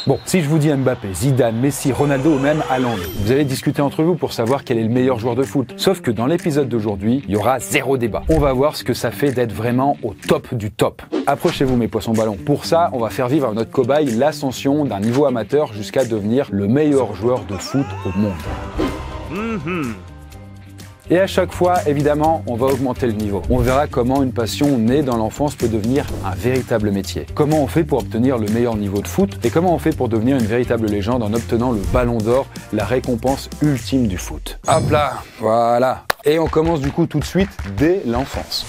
Bon, si je vous dis Mbappé, Zidane, Messi, Ronaldo ou même Haaland, vous allez discuter entre vous pour savoir quel est le meilleur joueur de foot. Sauf que dans l'épisode d'aujourd'hui, il y aura zéro débat. On va voir ce que ça fait d'être vraiment au top du top. Approchez-vous mes poissons ballons. Pour ça, on va faire vivre à notre cobaye l'ascension d'un niveau amateur jusqu'à devenir le meilleur joueur de foot au monde. Et à chaque fois, évidemment, on va augmenter le niveau. On verra comment une passion née dans l'enfance peut devenir un véritable métier. Comment on fait pour obtenir le meilleur niveau de foot et comment on fait pour devenir une véritable légende en obtenant le ballon d'or, la récompense ultime du foot. Hop là, voilà. Et on commence du coup tout de suite dès l'enfance.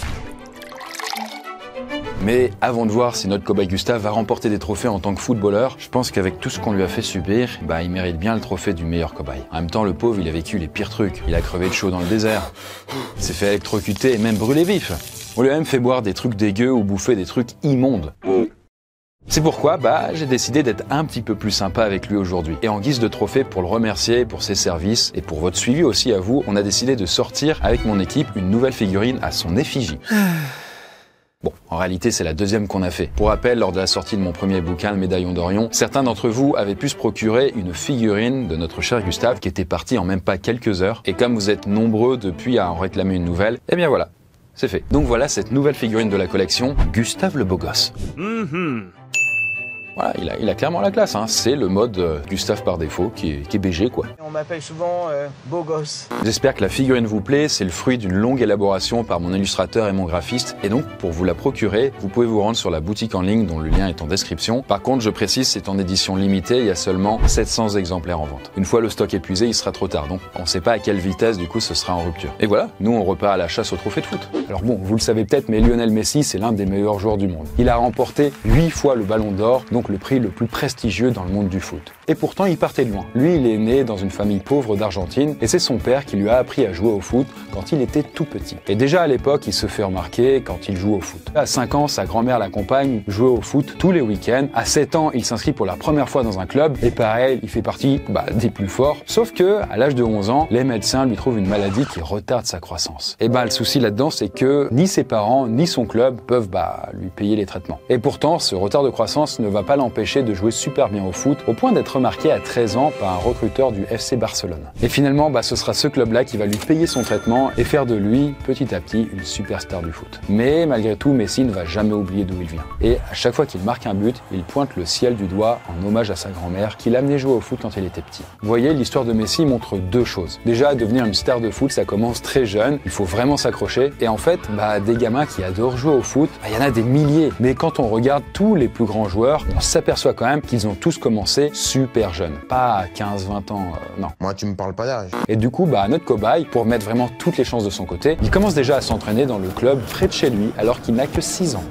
Mais avant de voir si notre cobaye Gustave va remporter des trophées en tant que footballeur, je pense qu'avec tout ce qu'on lui a fait subir, il mérite bien le trophée du meilleur cobaye. En même temps, le pauvre, il a vécu les pires trucs. Il a crevé de chaud dans le désert. Il s'est fait électrocuter et même brûler vif. On lui a même fait boire des trucs dégueux ou bouffer des trucs immondes. C'est pourquoi j'ai décidé d'être un petit peu plus sympa avec lui aujourd'hui. Et en guise de trophée pour le remercier pour ses services et pour votre suivi aussi à vous, on a décidé de sortir avec mon équipe une nouvelle figurine à son effigie. Bon, en réalité, c'est la deuxième qu'on a fait. Pour rappel, lors de la sortie de mon premier bouquin, Le Médaillon d'Orion, certains d'entre vous avaient pu se procurer une figurine de notre cher Gustave qui était partie en même pas quelques heures. Et comme vous êtes nombreux depuis à en réclamer une nouvelle, eh bien voilà, c'est fait. Donc voilà cette nouvelle figurine de la collection, Gustave le beau gosse. Voilà, il a clairement la classe, hein. C'est le mode Gustave par défaut qui est BG quoi. On m'appelle souvent beau gosse. J'espère que la figurine vous plaît, c'est le fruit d'une longue élaboration par mon illustrateur et mon graphiste. Et donc pour vous la procurer, vous pouvez vous rendre sur la boutique en ligne dont le lien est en description. Par contre, je précise, c'est en édition limitée, il y a seulement 700 exemplaires en vente. Une fois le stock épuisé, il sera trop tard, donc on ne sait pas à quelle vitesse du coup ce sera en rupture. Et voilà, nous on repart à la chasse au trophée de foot. Alors bon, vous le savez peut-être, mais Lionel Messi, c'est l'un des meilleurs joueurs du monde. Il a remporté 8 fois le ballon d'or, donc le prix le plus prestigieux dans le monde du foot. Et pourtant, il partait de loin. Lui, il est né dans une famille pauvre d'Argentine et c'est son père qui lui a appris à jouer au foot quand il était tout petit. Et déjà à l'époque, il se fait remarquer quand il joue au foot. À 5 ans, sa grand-mère l'accompagne jouer au foot tous les week-ends. À 7 ans, il s'inscrit pour la première fois dans un club et pareil, il fait partie des plus forts. Sauf que, à l'âge de 11 ans, les médecins lui trouvent une maladie qui retarde sa croissance. Et le souci là-dedans, c'est que ni ses parents, ni son club peuvent lui payer les traitements. Et pourtant, ce retard de croissance ne va pas l'empêcher de jouer super bien au foot, au point d'être remarqué à 13 ans par un recruteur du FC Barcelone. Et finalement, ce sera ce club-là qui va lui payer son traitement et faire de lui, petit à petit, une superstar du foot. Mais malgré tout, Messi ne va jamais oublier d'où il vient. Et à chaque fois qu'il marque un but, il pointe le ciel du doigt en hommage à sa grand-mère qui l'a amené jouer au foot quand il était petit. Vous voyez, l'histoire de Messi montre deux choses. Déjà, devenir une star de foot, ça commence très jeune, il faut vraiment s'accrocher. Et en fait, des gamins qui adorent jouer au foot, il y en a des milliers. Mais quand on regarde tous les plus grands joueurs, on s'aperçoit quand même qu'ils ont tous commencé super jeunes. Pas à 15-20 ans, non. Moi, tu me parles pas d'âge. Et du coup, notre cobaye, pour mettre vraiment toutes les chances de son côté, il commence déjà à s'entraîner dans le club près de chez lui, alors qu'il n'a que 6 ans.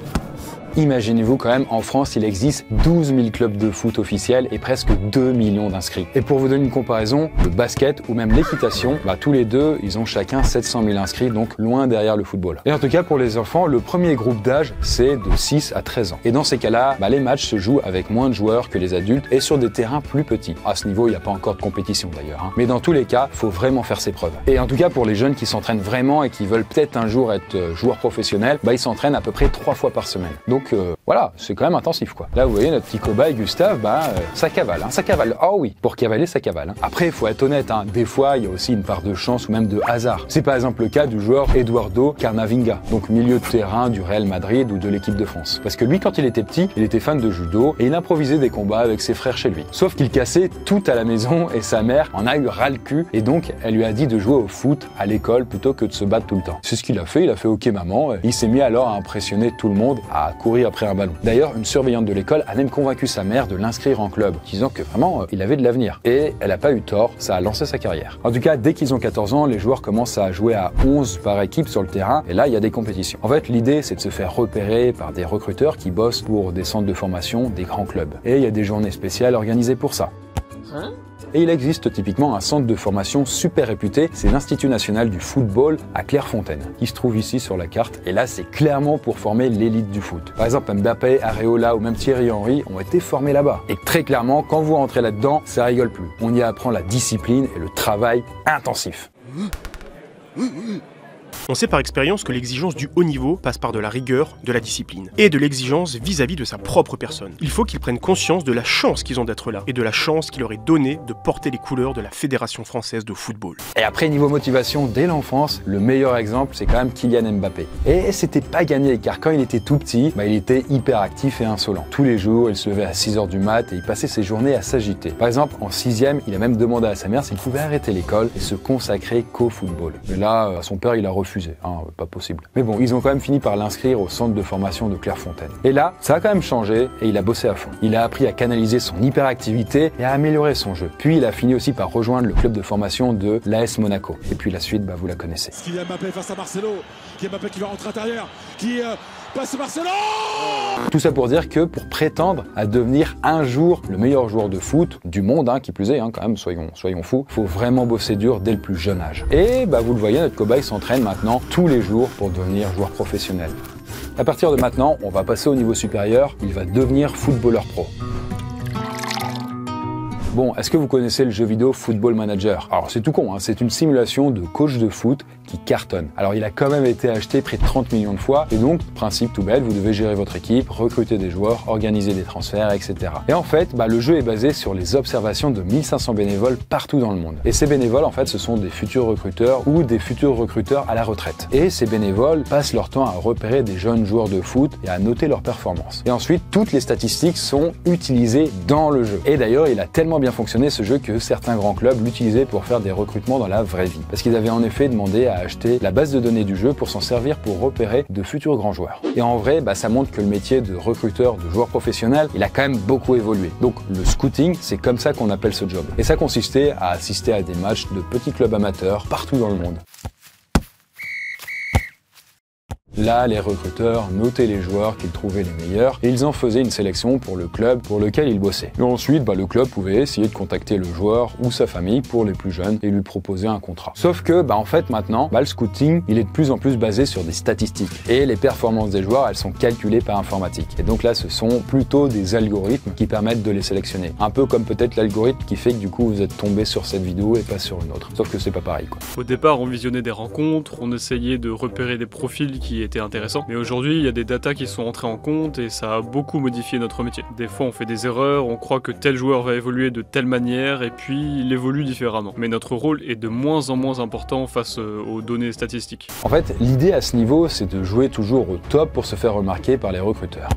Imaginez-vous quand même, en France, il existe 12 000 clubs de foot officiels et presque 2 millions d'inscrits. Et pour vous donner une comparaison, le basket ou même l'équitation, tous les deux, ils ont chacun 700 000 inscrits, donc loin derrière le football. Et en tout cas, pour les enfants, le premier groupe d'âge, c'est de 6 à 13 ans. Et dans ces cas-là, les matchs se jouent avec moins de joueurs que les adultes et sur des terrains plus petits. À ce niveau, il n'y a pas encore de compétition d'ailleurs. Mais dans tous les cas, il faut vraiment faire ses preuves. Et en tout cas, pour les jeunes qui s'entraînent vraiment et qui veulent peut-être un jour être joueurs professionnels, ils s'entraînent à peu près 3 fois par semaine. Donc voilà, c'est quand même intensif quoi. Là vous voyez notre petit cobaye Gustave, ça cavale, ça cavale. Oh oui, pour cavaler ça cavale. Après il faut être honnête, des fois il y a aussi une part de chance ou même de hasard. C'est par exemple le cas du joueur Eduardo Camavinga, donc milieu de terrain du Real Madrid ou de l'équipe de France. Parce que lui quand il était petit, il était fan de judo et il improvisait des combats avec ses frères chez lui. Sauf qu'il cassait tout à la maison et sa mère en a eu ras le cul et donc elle lui a dit de jouer au foot à l'école plutôt que de se battre tout le temps. C'est ce qu'il a fait ok maman. Il s'est mis alors à impressionner tout le monde, à courir après un ballon. D'ailleurs, une surveillante de l'école a même convaincu sa mère de l'inscrire en club, disant que vraiment, il avait de l'avenir. Et elle n'a pas eu tort, ça a lancé sa carrière. En tout cas, dès qu'ils ont 14 ans, les joueurs commencent à jouer à 11 par équipe sur le terrain, et là, il y a des compétitions. En fait, l'idée, c'est de se faire repérer par des recruteurs qui bossent pour des centres de formation, des grands clubs. Et il y a des journées spéciales organisées pour ça. Et il existe typiquement un centre de formation super réputé, c'est l'Institut National du Football à Clairefontaine, qui se trouve ici sur la carte. Et là, c'est clairement pour former l'élite du foot. Par exemple, Mbappé, Areola ou même Thierry Henry ont été formés là-bas. Et très clairement, quand vous rentrez là-dedans, ça rigole plus. On y apprend la discipline et le travail intensif. On sait par expérience que l'exigence du haut niveau passe par de la rigueur, de la discipline, et de l'exigence vis-à-vis de sa propre personne. Il faut qu'ils prennent conscience de la chance qu'ils ont d'être là, et de la chance qui leur est donnée de porter les couleurs de la Fédération française de football. Et après, niveau motivation, dès l'enfance, le meilleur exemple, c'est quand même Kylian Mbappé. Et c'était pas gagné, car quand il était tout petit, il était hyper actif et insolent. Tous les jours, il se levait à 6h du mat et il passait ses journées à s'agiter. Par exemple, en 6e, il a même demandé à sa mère s'il pouvait arrêter l'école et se consacrer qu'au football. Mais là, son père, il a refusé. Pas possible. Mais bon, ils ont quand même fini par l'inscrire au centre de formation de Clairefontaine. Et là, ça a quand même changé et il a bossé à fond. Il a appris à canaliser son hyperactivité et à améliorer son jeu. Puis il a fini aussi par rejoindre le club de formation de l'AS Monaco. Et puis la suite, vous la connaissez. Kylian Mbappé face à Marcelo. Kylian Mbappé qui va rentrer à l'intérieur. Qui passe Marcelo. Tout ça pour dire que pour prétendre à devenir un jour le meilleur joueur de foot du monde, qui plus est, quand même, soyons fous, faut vraiment bosser dur dès le plus jeune âge. Et vous le voyez, notre cobaye s'entraîne maintenant tous les jours pour devenir joueur professionnel. À partir de maintenant, on va passer au niveau supérieur, il va devenir footballeur pro. Bon, est-ce que vous connaissez le jeu vidéo Football Manager? Alors c'est tout con, c'est une simulation de coach de foot qui cartonne. Alors il a quand même été acheté près de 30 millions de fois, et donc, principe tout bête, vous devez gérer votre équipe, recruter des joueurs, organiser des transferts, etc. Et en fait, le jeu est basé sur les observations de 1500 bénévoles partout dans le monde. Et ces bénévoles, en fait, ce sont des futurs recruteurs ou des futurs recruteurs à la retraite. Et ces bénévoles passent leur temps à repérer des jeunes joueurs de foot et à noter leurs performances. Et ensuite, toutes les statistiques sont utilisées dans le jeu. Et d'ailleurs, il a tellement bien fonctionné ce jeu que certains grands clubs l'utilisaient pour faire des recrutements dans la vraie vie. Parce qu'ils avaient en effet demandé à acheter la base de données du jeu pour s'en servir pour repérer de futurs grands joueurs. Et en vrai, ça montre que le métier de recruteur, de joueur professionnel, il a quand même beaucoup évolué. Donc le scouting, c'est comme ça qu'on appelle ce job. Et ça consistait à assister à des matchs de petits clubs amateurs partout dans le monde. Là, les recruteurs notaient les joueurs qu'ils trouvaient les meilleurs et ils en faisaient une sélection pour le club pour lequel ils bossaient. Et ensuite, le club pouvait essayer de contacter le joueur ou sa famille pour les plus jeunes et lui proposer un contrat. Sauf que, en fait, maintenant, le scouting, il est de plus en plus basé sur des statistiques. Et les performances des joueurs, elles sont calculées par informatique. Et donc là, ce sont plutôt des algorithmes qui permettent de les sélectionner. Un peu comme peut-être l'algorithme qui fait que du coup, vous êtes tombé sur cette vidéo et pas sur une autre. Sauf que c'est pas pareil, quoi. Au départ, on visionnait des rencontres, on essayait de repérer des profils qui étaient intéressants. Mais aujourd'hui, il y a des datas qui sont entrées en compte et ça a beaucoup modifié notre métier. Des fois, on fait des erreurs, on croit que tel joueur va évoluer de telle manière et puis il évolue différemment. Mais notre rôle est de moins en moins important face aux données statistiques. En fait, l'idée à ce niveau, c'est de jouer toujours au top pour se faire remarquer par les recruteurs.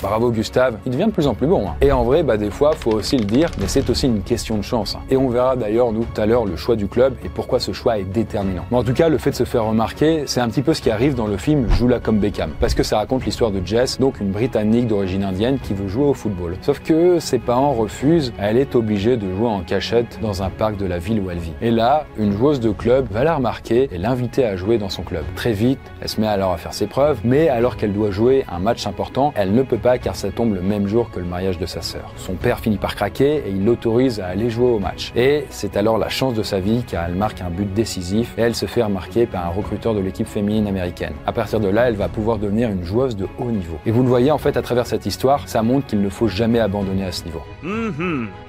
Bravo Gustave, il devient de plus en plus bon. Et en vrai, des fois, faut aussi le dire, mais c'est aussi une question de chance. Et on verra d'ailleurs, nous, tout à l'heure, le choix du club et pourquoi ce choix est déterminant. Mais en tout cas, le fait de se faire remarquer, c'est un petit peu ce qui arrive dans le film Joue-la comme Beckham. Parce que ça raconte l'histoire de Jess, donc une Britannique d'origine indienne qui veut jouer au football. Sauf que ses parents refusent, elle est obligée de jouer en cachette dans un parc de la ville où elle vit. Et là, une joueuse de club va la remarquer et l'inviter à jouer dans son club. Très vite, elle se met alors à faire ses preuves, mais alors qu'elle doit jouer un match important, elle ne peut pas car ça tombe le même jour que le mariage de sa sœur. Son père finit par craquer et il l'autorise à aller jouer au match. Et c'est alors la chance de sa vie car elle marque un but décisif et elle se fait remarquer par un recruteur de l'équipe féminine américaine. À partir de là, elle va pouvoir devenir une joueuse de haut niveau. Et vous le voyez en fait à travers cette histoire, ça montre qu'il ne faut jamais abandonner à ce niveau.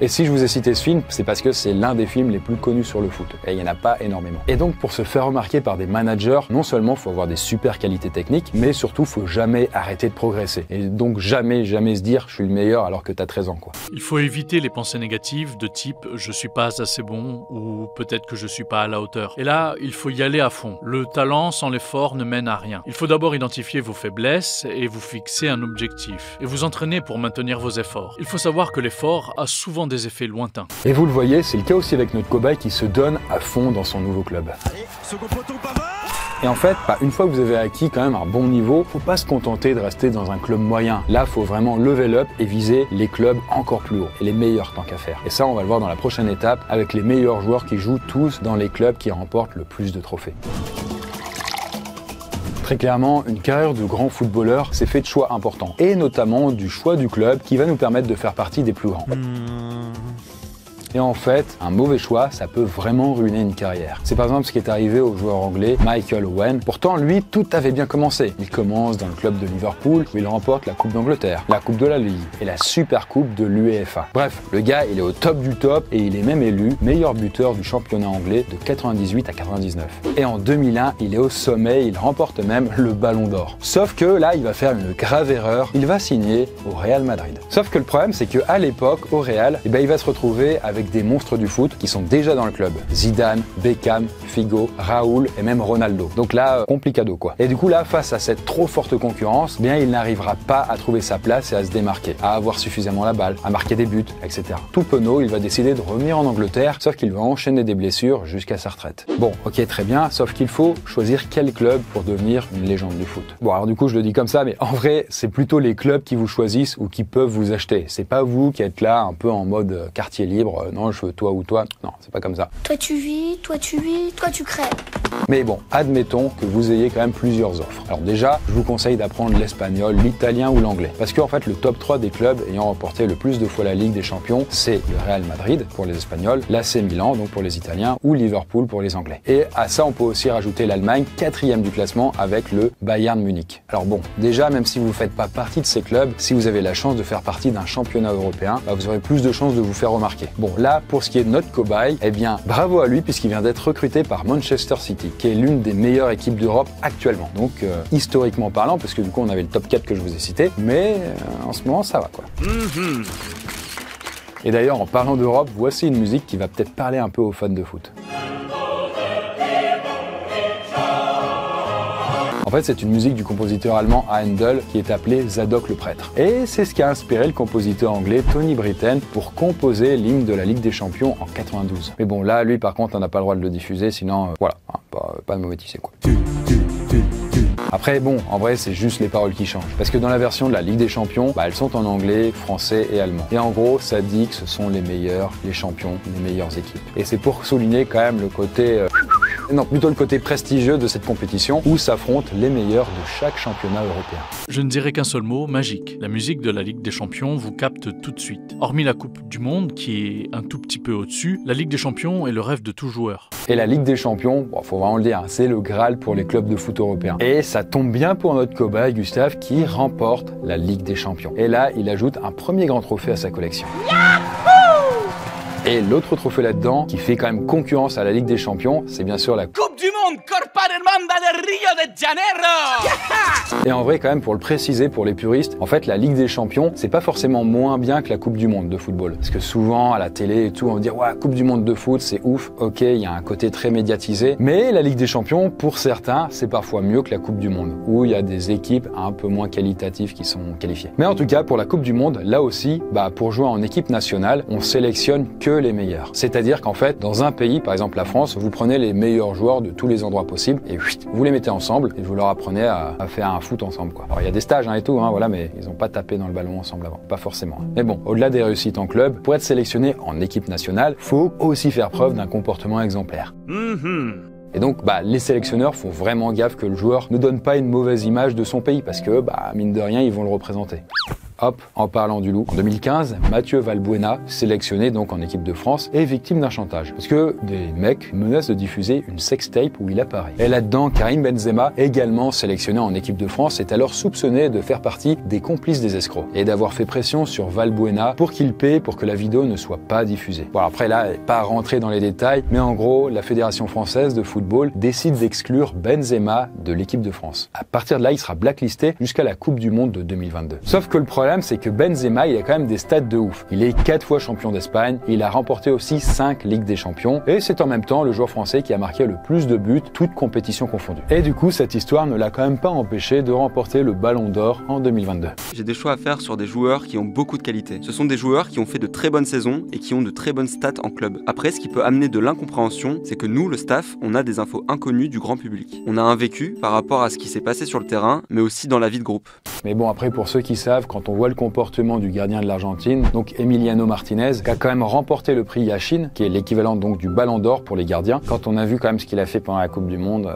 Et si je vous ai cité ce film, c'est parce que c'est l'un des films les plus connus sur le foot. Et il n'y en a pas énormément. Et donc pour se faire remarquer par des managers, non seulement il faut avoir des super qualités techniques, mais surtout il faut jamais arrêter de progresser. Et donc jamais se dire je suis le meilleur alors que t'as 13 ans, quoi. Il faut éviter les pensées négatives de type je suis pas assez bon ou peut-être que je suis pas à la hauteur. Et là, il faut y aller à fond. Le talent sans l'effort ne mène à rien. Il faut d'abord identifier vos faiblesses et vous fixer un objectif et vous entraîner pour maintenir vos efforts. Il faut savoir que l'effort a souvent des effets lointains. Et vous le voyez, c'est le cas aussi avec notre cobaye qui se donne à fond dans son nouveau club. Allez, second poteau, Pavard. Et en fait, une fois que vous avez acquis quand même un bon niveau, faut pas se contenter de rester dans un club moyen. Là, faut vraiment level up et viser les clubs encore plus hauts, et les meilleurs tant qu'à faire. Et ça, on va le voir dans la prochaine étape, avec les meilleurs joueurs qui jouent tous dans les clubs qui remportent le plus de trophées. Très clairement, une carrière de grand footballeur, c'est fait de choix importants, et notamment du choix du club qui va nous permettre de faire partie des plus grands. Et Et en fait, un mauvais choix, ça peut vraiment ruiner une carrière. C'est par exemple ce qui est arrivé au joueur anglais Michael Owen. Pourtant, lui, tout avait bien commencé. Il commence dans le club de Liverpool où il remporte la Coupe d'Angleterre, la Coupe de la Ligue et la Super Coupe de l'UEFA. Bref, le gars, il est au top du top et il est même élu meilleur buteur du championnat anglais de 98 à 99. Et en 2001, il est au sommet, il remporte même le Ballon d'Or. Sauf que là, il va faire une grave erreur, il va signer au Real Madrid. Sauf que le problème, c'est qu'à l'époque, au Real, il va se retrouver avec des monstres du foot qui sont déjà dans le club. Zidane, Beckham, Figo, Raoul et même Ronaldo. Donc là, complicado quoi. Et du coup là, face à cette trop forte concurrence, bien il n'arrivera pas à trouver sa place et à se démarquer, à avoir suffisamment la balle, à marquer des buts, etc. Tout penaud, il va décider de revenir en Angleterre, sauf qu'il va enchaîner des blessures jusqu'à sa retraite. Bon, ok, très bien, sauf qu'il faut choisir quel club pour devenir une légende du foot. Bon, alors du coup, je le dis comme ça, mais en vrai, c'est plutôt les clubs qui vous choisissent ou qui peuvent vous acheter. C'est pas vous qui êtes là un peu en mode quartier libre, non, je veux toi ou toi. Non, c'est pas comme ça. Toi tu vis, toi tu vis, toi tu crèves. Mais bon, admettons que vous ayez quand même plusieurs offres. Alors déjà, je vous conseille d'apprendre l'espagnol, l'italien ou l'anglais. Parce qu'en fait, le top 3 des clubs ayant remporté le plus de fois la Ligue des Champions, c'est le Real Madrid pour les Espagnols, l'AC Milan donc pour les Italiens ou Liverpool pour les Anglais. Et à ça, on peut aussi rajouter l'Allemagne, 4e du classement avec le Bayern Munich. Alors bon, déjà, même si vous ne faites pas partie de ces clubs, si vous avez la chance de faire partie d'un championnat européen, vous aurez plus de chances de vous faire remarquer. Bon, là, pour ce qui est de notre cobaye, eh bien, bravo à lui puisqu'il vient d'être recruté par Manchester City, qui est l'une des meilleures équipes d'Europe actuellement. Donc, historiquement parlant, parce que du coup, on avait le top 4 que je vous ai cité, mais en ce moment, ça va quoi. Et d'ailleurs, en parlant d'Europe, voici une musique qui va peut-être parler un peu aux fans de foot. En fait, c'est une musique du compositeur allemand Handel qui est appelé Zadok le prêtre. Et c'est ce qui a inspiré le compositeur anglais Tony Britten pour composer l'hymne de la Ligue des Champions en 92. Mais bon, là, lui, par contre, on n'a pas le droit de le diffuser, sinon, voilà, hein, pas de mauvais tissé, quoi. Après, bon, en vrai, c'est juste les paroles qui changent. Parce que dans la version de la Ligue des Champions, elles sont en anglais, français et allemand. Et en gros, ça dit que ce sont les meilleurs, les champions, les meilleures équipes. Et c'est pour souligner quand même le côté... Non, plutôt le côté prestigieux de cette compétition où s'affrontent les meilleurs de chaque championnat européen. Je ne dirais qu'un seul mot, magique. La musique de la Ligue des Champions vous capte tout de suite. Hormis la Coupe du Monde, qui est un tout petit peu au-dessus, la Ligue des Champions est le rêve de tout joueur. Et la Ligue des Champions, faut vraiment le dire, c'est le Graal pour les clubs de foot européens. Et ça tombe bien pour notre cobaye Gustave qui remporte la Ligue des Champions. Et là, il ajoute un premier grand trophée à sa collection. Et l'autre trophée là-dedans, qui fait quand même concurrence à la Ligue des Champions, c'est bien sûr la Coupe du Monde Copa del Mundo de Rio de Janeiro. Et en vrai, quand même, pour le préciser pour les puristes, en fait, la Ligue des Champions, c'est pas forcément moins bien que la Coupe du Monde de football. Parce que souvent, à la télé et tout, on va dire, ouais, Coupe du Monde de foot, c'est ouf. Ok, il y a un côté très médiatisé. Mais la Ligue des Champions, pour certains, c'est parfois mieux que la Coupe du Monde, où il y a des équipes un peu moins qualitatives qui sont qualifiées. Mais en tout cas, pour la Coupe du Monde, là aussi, pour jouer en équipe nationale, on sélectionne que les meilleurs. C'est-à-dire qu'en fait, dans un pays, par exemple la France, vous prenez les meilleurs joueurs de tous les endroits possibles et vous les mettez ensemble et vous leur apprenez à faire un foot ensemble, quoi. Alors il y a des stages et tout, voilà, mais ils n'ont pas tapé dans le ballon ensemble avant. Pas forcément. Mais bon, au-delà des réussites en club, pour être sélectionné en équipe nationale, faut aussi faire preuve d'un comportement exemplaire. Et donc, les sélectionneurs font vraiment gaffe que le joueur ne donne pas une mauvaise image de son pays parce que, mine de rien, ils vont le représenter. Hop, en parlant du loup, en 2015, Mathieu Valbuena, sélectionné donc en équipe de France, est victime d'un chantage. Parce que des mecs menacent de diffuser une sextape où il apparaît. Et là-dedans, Karim Benzema, également sélectionné en équipe de France, est alors soupçonné de faire partie des complices des escrocs et d'avoir fait pression sur Valbuena pour qu'il paie pour que la vidéo ne soit pas diffusée. Bon, après là, pas rentrer dans les détails, mais en gros, la Fédération française de football décide d'exclure Benzema de l'équipe de France. À partir de là, il sera blacklisté jusqu'à la Coupe du Monde de 2022. Sauf que le problème, c'est que Benzema, il a quand même des stats de ouf. Il est 4 fois champion d'Espagne, il a remporté aussi 5 Ligues des Champions, et c'est en même temps le joueur français qui a marqué le plus de buts, toutes compétitions confondues. Et du coup, cette histoire ne l'a quand même pas empêché de remporter le Ballon d'Or en 2022. J'ai des choix à faire sur des joueurs qui ont beaucoup de qualité. Ce sont des joueurs qui ont fait de très bonnes saisons et qui ont de très bonnes stats en club. Après, ce qui peut amener de l'incompréhension, c'est que nous, le staff, on a des infos inconnues du grand public. On a un vécu par rapport à ce qui s'est passé sur le terrain, mais aussi dans la vie de groupe. Mais bon, après, pour ceux qui savent, quand on voit le comportement du gardien de l'Argentine, donc Emiliano Martinez, qui a quand même remporté le prix Yashin, qui est l'équivalent donc du Ballon d'Or pour les gardiens, quand on a vu quand même ce qu'il a fait pendant la Coupe du Monde...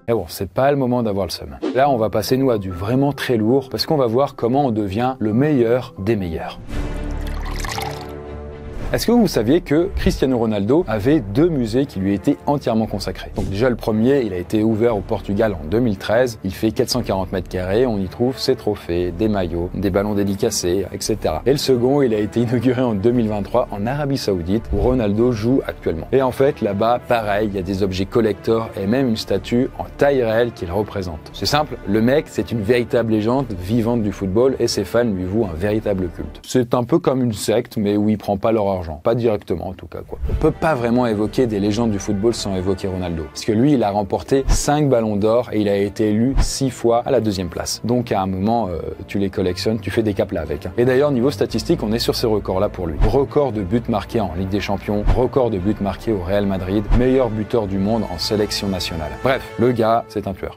Mais bon, c'est pas le moment d'avoir le seum. Là, on va passer, nous, à du vraiment très lourd, parce qu'on va voir comment on devient le meilleur des meilleurs. Est-ce que vous saviez que Cristiano Ronaldo avait 2 musées qui lui étaient entièrement consacrés? Donc déjà le premier, il a été ouvert au Portugal en 2013, il fait 440 mètres carrés, on y trouve ses trophées, des maillots, des ballons dédicacés, etc. Et le second, il a été inauguré en 2023 en Arabie Saoudite où Ronaldo joue actuellement. Et en fait là-bas, pareil, il y a des objets collector et même une statue en taille réelle qu'il représente. C'est simple, le mec c'est une véritable légende vivante du football et ses fans lui vouent un véritable culte. C'est un peu comme une secte mais où il prend pas leur argent, pas directement en tout cas quoi. On peut pas vraiment évoquer des légendes du football sans évoquer Ronaldo. Parce que lui il a remporté 5 ballons d'or et il a été élu 6 fois à la 2e place. Donc à un moment tu les collectionnes, tu fais des caplas avec. Et d'ailleurs niveau statistique on est sur ces records là pour lui. Record de buts marqués en Ligue des Champions, record de buts marqués au Real Madrid, meilleur buteur du monde en sélection nationale. Bref, le gars c'est un tueur.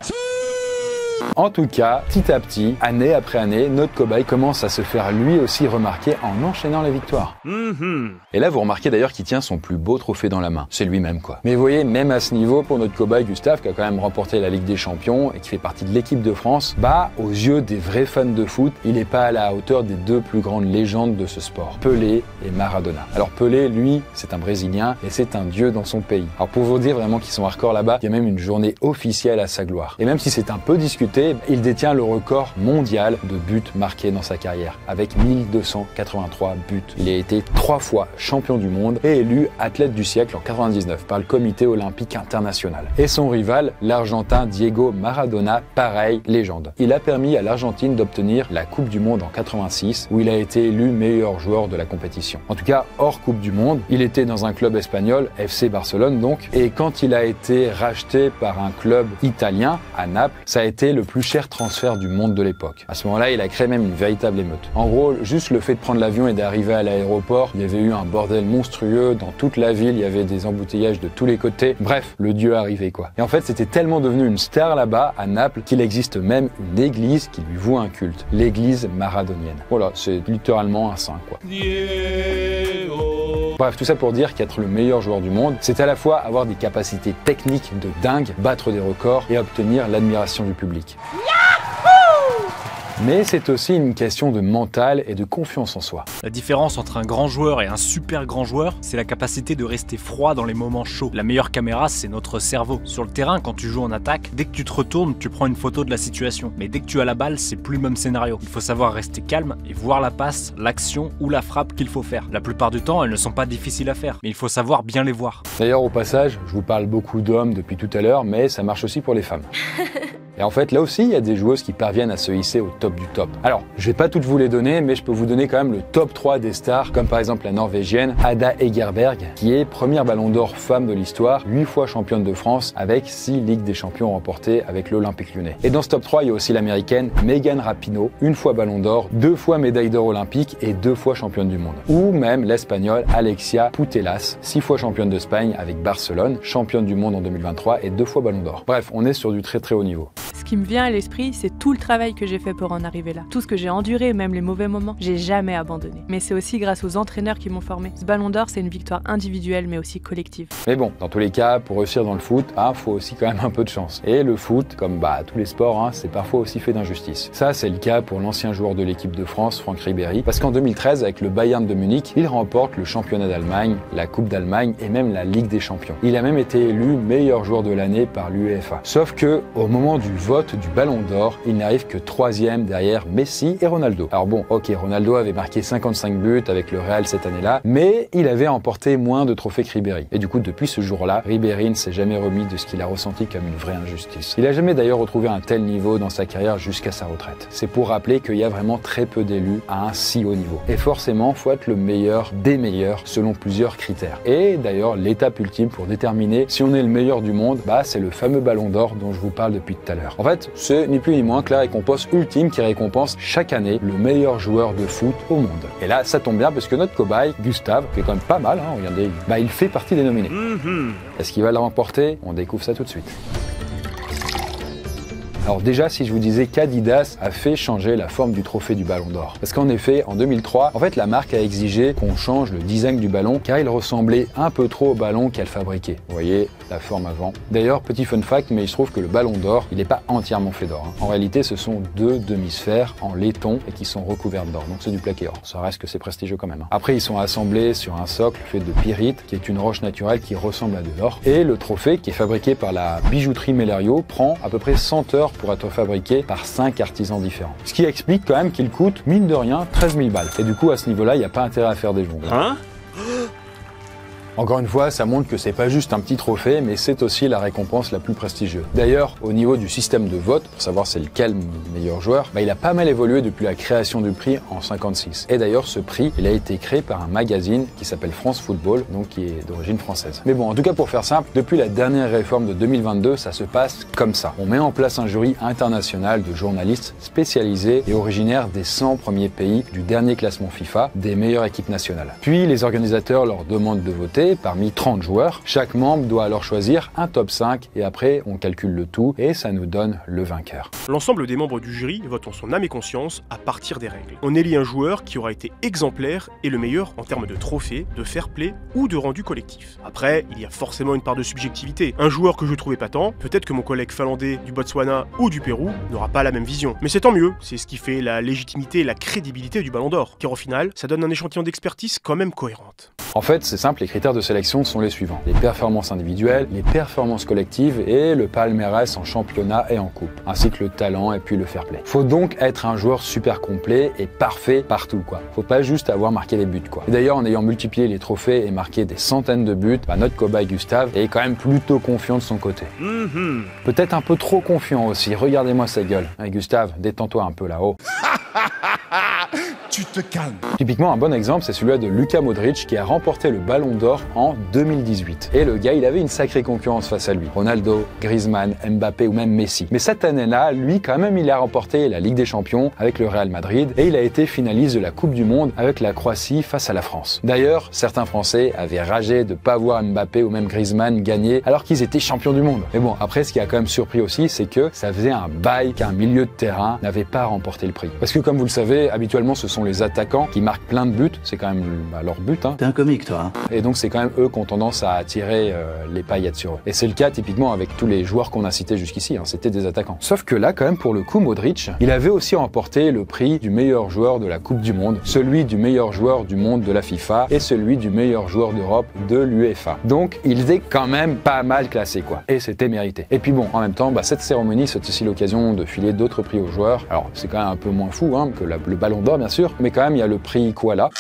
En tout cas, petit à petit, année après année, notre cobaye commence à se faire lui aussi remarquer en enchaînant les victoires. Et là, vous remarquez d'ailleurs qu'il tient son plus beau trophée dans la main. C'est lui-même quoi. Mais vous voyez, même à ce niveau, pour notre cobaye Gustave, qui a quand même remporté la Ligue des Champions et qui fait partie de l'équipe de France, bah, aux yeux des vrais fans de foot, il n'est pas à la hauteur des 2 plus grandes légendes de ce sport, Pelé et Maradona. Alors Pelé, lui, c'est un Brésilien et c'est un dieu dans son pays. Alors pour vous dire vraiment qu'ils sont hardcore là-bas, il y a même une journée officielle à sa gloire. Et même si c'est un peu discuté, il détient le record mondial de buts marqués dans sa carrière, avec 1283 buts. Il a été 3 fois champion du monde et élu athlète du siècle en 99 par le Comité olympique international. Et son rival, l'Argentin Diego Maradona, pareil, légende. Il a permis à l'Argentine d'obtenir la Coupe du Monde en 86, où il a été élu meilleur joueur de la compétition. En tout cas, hors Coupe du Monde, il était dans un club espagnol, FC Barcelone donc, et quand il a été racheté par un club italien, à Naples, ça a été le plus cher transfert du monde de l'époque. À ce moment-là, il a créé même une véritable émeute. En gros, juste le fait de prendre l'avion et d'arriver à l'aéroport, il y avait eu un bordel monstrueux dans toute la ville, il y avait des embouteillages de tous les côtés. Bref, le dieu arrivait quoi. Et en fait, c'était tellement devenu une star là-bas, à Naples, qu'il existe même une église qui lui voue un culte, l'église maradonienne. Voilà, c'est littéralement un saint quoi. Bref, tout ça pour dire qu'être le meilleur joueur du monde, c'est à la fois avoir des capacités techniques de dingue, battre des records et obtenir l'admiration du public. Mais c'est aussi une question de mental et de confiance en soi. La différence entre un grand joueur et un super grand joueur, c'est la capacité de rester froid dans les moments chauds. La meilleure caméra, c'est notre cerveau. Sur le terrain, quand tu joues en attaque, dès que tu te retournes, tu prends une photo de la situation. Mais dès que tu as la balle, c'est plus le même scénario. Il faut savoir rester calme et voir la passe, l'action ou la frappe qu'il faut faire. La plupart du temps, elles ne sont pas difficiles à faire, mais il faut savoir bien les voir. D'ailleurs, au passage, je vous parle beaucoup d'hommes depuis tout à l'heure, mais ça marche aussi pour les femmes. Et en fait, là aussi, il y a des joueuses qui parviennent à se hisser au top du top. Alors, je vais pas toutes vous les donner, mais je peux vous donner quand même le top 3 des stars, comme par exemple la Norvégienne Ada Hegerberg, qui est première ballon d'or femme de l'histoire, 8 fois championne de France, avec 6 Ligues des Champions remportées avec l'Olympique Lyonnais. Et dans ce top 3, il y a aussi l'Américaine Megan Rapinoe, 1 fois ballon d'or, 2 fois médaille d'or olympique et 2 fois championne du monde. Ou même l'Espagnole Alexia Putellas, 6 fois championne d'Espagne avec Barcelone, championne du monde en 2023 et 2 fois ballon d'or. Bref, on est sur du très très haut niveau. Ce qui me vient à l'esprit, c'est tout le travail que j'ai fait pour en arriver là. Tout ce que j'ai enduré, même les mauvais moments, j'ai jamais abandonné. Mais c'est aussi grâce aux entraîneurs qui m'ont formé. Ce ballon d'or, c'est une victoire individuelle, mais aussi collective. Mais bon, dans tous les cas, pour réussir dans le foot, faut aussi quand même un peu de chance. Et le foot, comme tous les sports, c'est parfois aussi fait d'injustice. Ça, c'est le cas pour l'ancien joueur de l'équipe de France, Franck Ribéry, parce qu'en 2013, avec le Bayern de Munich, il remporte le championnat d'Allemagne, la Coupe d'Allemagne et même la Ligue des Champions. Il a même été élu meilleur joueur de l'année par l'UEFA. Sauf que, au moment du vote du Ballon d'Or, il n'arrive que 3e derrière Messi et Ronaldo. Alors bon, ok, Ronaldo avait marqué 55 buts avec le Real cette année-là, mais il avait emporté moins de trophées que Ribéry. Et du coup, depuis ce jour-là, Ribéry ne s'est jamais remis de ce qu'il a ressenti comme une vraie injustice. Il a jamais d'ailleurs retrouvé un tel niveau dans sa carrière jusqu'à sa retraite. C'est pour rappeler qu'il y a vraiment très peu d'élus à un si haut niveau. Et forcément, faut être le meilleur des meilleurs selon plusieurs critères. Et d'ailleurs, l'étape ultime pour déterminer si on est le meilleur du monde, c'est le fameux Ballon d'Or dont je vous parle depuis tout à l'heure. En fait, c'est ni plus ni moins que la récompense ultime qui récompense chaque année le meilleur joueur de foot au monde. Et là, ça tombe bien parce que notre cobaye, Gustave, qui est quand même pas mal, regardez, il fait partie des nominés. Est-ce qu'il va le remporter? On découvre ça tout de suite. Alors déjà, si je vous disais qu'Adidas a fait changer la forme du trophée du Ballon d'Or. Parce qu'en effet, en 2003, la marque a exigé qu'on change le design du ballon car il ressemblait un peu trop au ballon qu'elle fabriquait. Vous voyez la forme avant. D'ailleurs, petit fun fact, mais il se trouve que le Ballon d'Or, il n'est pas entièrement fait d'or. En réalité, ce sont 2 demi-sphères en laiton et qui sont recouvertes d'or. Donc c'est du plaqué or. Ça reste que c'est prestigieux quand même. Après, ils sont assemblés sur un socle fait de pyrite, qui est une roche naturelle qui ressemble à de l'or. Et le trophée, qui est fabriqué par la bijouterie Mellerio, prend à peu près 100 heures pour être fabriqué par 5 artisans différents. Ce qui explique quand même qu'il coûte, mine de rien, 13 000 balles. Et du coup, à ce niveau-là, il n'y a pas intérêt à faire des jongles. Encore une fois, ça montre que c'est pas juste un petit trophée, mais c'est aussi la récompense la plus prestigieuse. D'ailleurs, au niveau du système de vote, pour savoir c'est lequel meilleur joueur, il a pas mal évolué depuis la création du prix en 56. Et d'ailleurs, ce prix, il a été créé par un magazine qui s'appelle France Football, donc qui est d'origine française. Mais bon, en tout cas, pour faire simple, depuis la dernière réforme de 2022, ça se passe comme ça. On met en place un jury international de journalistes spécialisés et originaires des 100 premiers pays du dernier classement FIFA des meilleures équipes nationales. Puis, les organisateurs leur demandent de voter parmi 30 joueurs. Chaque membre doit alors choisir un top 5 et après on calcule le tout et ça nous donne le vainqueur. L'ensemble des membres du jury votent en son âme et conscience à partir des règles. On élit un joueur qui aura été exemplaire et le meilleur en termes de trophées, de fair play ou de rendu collectif. Après, il y a forcément une part de subjectivité. Un joueur que je trouvais patent, peut-être que mon collègue finlandais du Botswana ou du Pérou n'aura pas la même vision. Mais c'est tant mieux, c'est ce qui fait la légitimité et la crédibilité du Ballon d'Or, car au final, ça donne un échantillon d'expertise quand même cohérente. En fait, c'est simple, les critères de sélection sont les suivants. Les performances individuelles, les performances collectives et le palmarès en championnat et en coupe, ainsi que le talent et puis le fair play. Faut donc être un joueur super complet et parfait partout, quoi. Faut pas juste avoir marqué les buts, quoi. Et d'ailleurs, en ayant multiplié les trophées et marqué des centaines de buts, notre cobaye Gustave est quand même plutôt confiant de son côté. Peut-être un peu trop confiant aussi, regardez-moi sa gueule. Hey, Gustave, détends-toi un peu là-haut. Tu te calmes. Typiquement, un bon exemple, c'est celui de Luka Modric qui a remporté le Ballon d'Or en 2018. Et le gars, il avait une sacrée concurrence face à lui. Ronaldo, Griezmann, Mbappé ou même Messi. Mais cette année-là, lui, quand même, il a remporté la Ligue des Champions avec le Real Madrid et il a été finaliste de la Coupe du Monde avec la Croatie face à la France. D'ailleurs, certains Français avaient ragé de ne pas voir Mbappé ou même Griezmann gagner alors qu'ils étaient champions du monde. Mais bon, après, ce qui a quand même surpris aussi, c'est que ça faisait un bail qu'un milieu de terrain n'avait pas remporté le prix. Parce que comme vous le savez, habituellement, ce sont les attaquants qui marquent plein de buts, c'est quand même leur but. T'es un comique, toi. Et donc c'est quand même eux qui ont tendance à attirer les paillettes sur eux. Et c'est le cas typiquement avec tous les joueurs qu'on a cités jusqu'ici, c'était des attaquants. Sauf que là, quand même, pour le coup, Modric, il avait aussi remporté le prix du meilleur joueur de la Coupe du Monde, celui du meilleur joueur du monde de la FIFA et celui du meilleur joueur d'Europe de l'UEFA. Donc il était quand même pas mal classé, quoi. Et c'était mérité. Et puis bon, en même temps, cette cérémonie, c'est aussi l'occasion de filer d'autres prix aux joueurs. Alors c'est quand même un peu moins fou que le Ballon d'Or, bien sûr, mais quand même, il y a le prix Koala.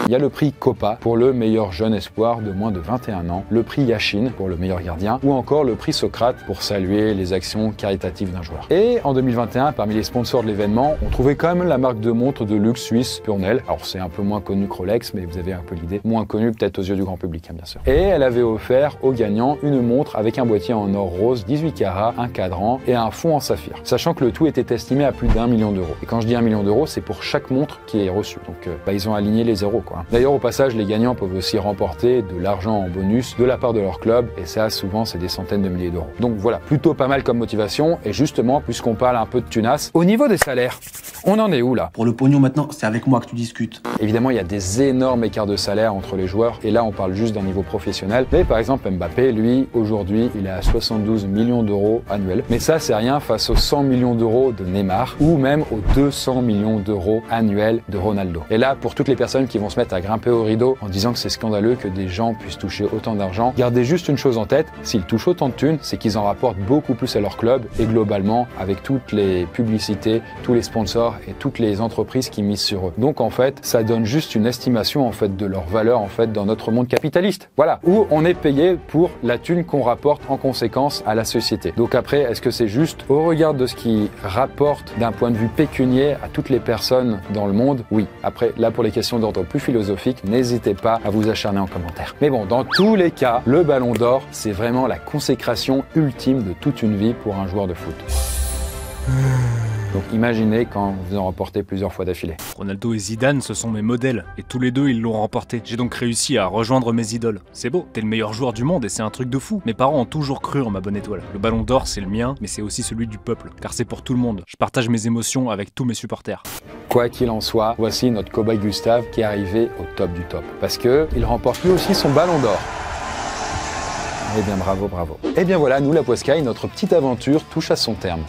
Il y a le prix Copa pour le meilleur jeune espoir de moins de 21 ans, le prix Yashin pour le meilleur gardien ou encore le prix Socrate pour saluer les actions caritatives d'un joueur. Et en 2021, parmi les sponsors de l'événement, on trouvait quand même la marque de montre de luxe suisse Purnell. Alors c'est un peu moins connu que Rolex, mais vous avez un peu l'idée. Moins connu peut-être aux yeux du grand public, bien sûr. Et elle avait offert aux gagnants une montre avec un boîtier en or rose, 18 carats, un cadran et un fond en saphir. Sachant que le tout était estimé à plus d'1 million d'euros. Et quand je dis 1 million d'euros, c'est pour chaque montre qui est reçue. Donc ils ont aligné les zéros, quoi. D'ailleurs, au passage, les gagnants peuvent aussi remporter de l'argent en bonus de la part de leur club, et ça, souvent, c'est des centaines de milliers d'euros. Donc voilà, plutôt pas mal comme motivation, et justement, puisqu'on parle un peu de tunas, au niveau des salaires, on en est où là? Pour le pognon maintenant, c'est avec moi que tu discutes. Évidemment, il y a des énormes écarts de salaire entre les joueurs, et là, on parle juste d'un niveau professionnel. Mais par exemple, Mbappé, lui, aujourd'hui, il est à 72 millions d'euros annuels. Mais ça, c'est rien face aux 100 millions d'euros de Neymar, ou même aux 200 millions d'euros annuels de Ronaldo. Et là, pour toutes les personnes qui vont se mettre à grimper au rideau en disant que c'est scandaleux que des gens puissent toucher autant d'argent, gardez juste une chose en tête, s'ils touchent autant de thunes, c'est qu'ils en rapportent beaucoup plus à leur club et globalement avec toutes les publicités, tous les sponsors et toutes les entreprises qui misent sur eux. Donc en fait, ça donne juste une estimation en fait de leur valeur en fait dans notre monde capitaliste. Voilà, où on est payé pour la thune qu'on rapporte en conséquence à la société. Donc après, est-ce que c'est juste au regard de ce qui rapporte d'un point de vue pécunier à toutes les personnes dans le monde? Oui. Après, là pour les questions d'ordre plus philosophique, n'hésitez pas à vous acharner en commentaire. Mais bon, dans tous les cas, le Ballon d'Or, c'est vraiment la consécration ultime de toute une vie pour un joueur de foot. Donc imaginez quand vous en remportez plusieurs fois d'affilée. Ronaldo et Zidane, ce sont mes modèles, et tous les deux ils l'ont remporté. J'ai donc réussi à rejoindre mes idoles. C'est beau, t'es le meilleur joueur du monde et c'est un truc de fou. Mes parents ont toujours cru en ma bonne étoile. Le ballon d'or c'est le mien, mais c'est aussi celui du peuple, car c'est pour tout le monde. Je partage mes émotions avec tous mes supporters. Quoi qu'il en soit, voici notre cobaye Gustave qui est arrivé au top du top. Parce que il remporte lui aussi son ballon d'or. Eh bien bravo, bravo. Eh bien voilà, nous la Poiscaille, notre petite aventure touche à son terme.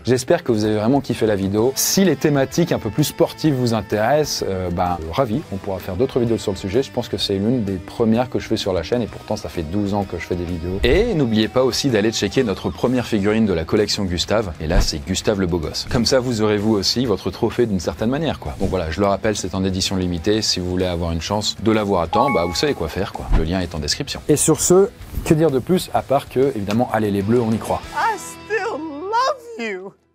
J'espère que vous avez vraiment kiffé la vidéo. Si les thématiques un peu plus sportives vous intéressent, ravi, on pourra faire d'autres vidéos sur le sujet. Je pense que c'est l'une des premières que je fais sur la chaîne et pourtant ça fait 12 ans que je fais des vidéos. Et n'oubliez pas aussi d'aller checker notre première figurine de la collection Gustave. Et là, c'est Gustave le beau gosse. Comme ça, vous aurez vous aussi votre trophée d'une certaine manière, quoi. Donc voilà, je le rappelle, c'est en édition limitée. Si vous voulez avoir une chance de l'avoir à temps, vous savez quoi faire, quoi. Le lien est en description. Et sur ce, que dire de plus à part que, évidemment, allez les bleus, on y croit. I still love you.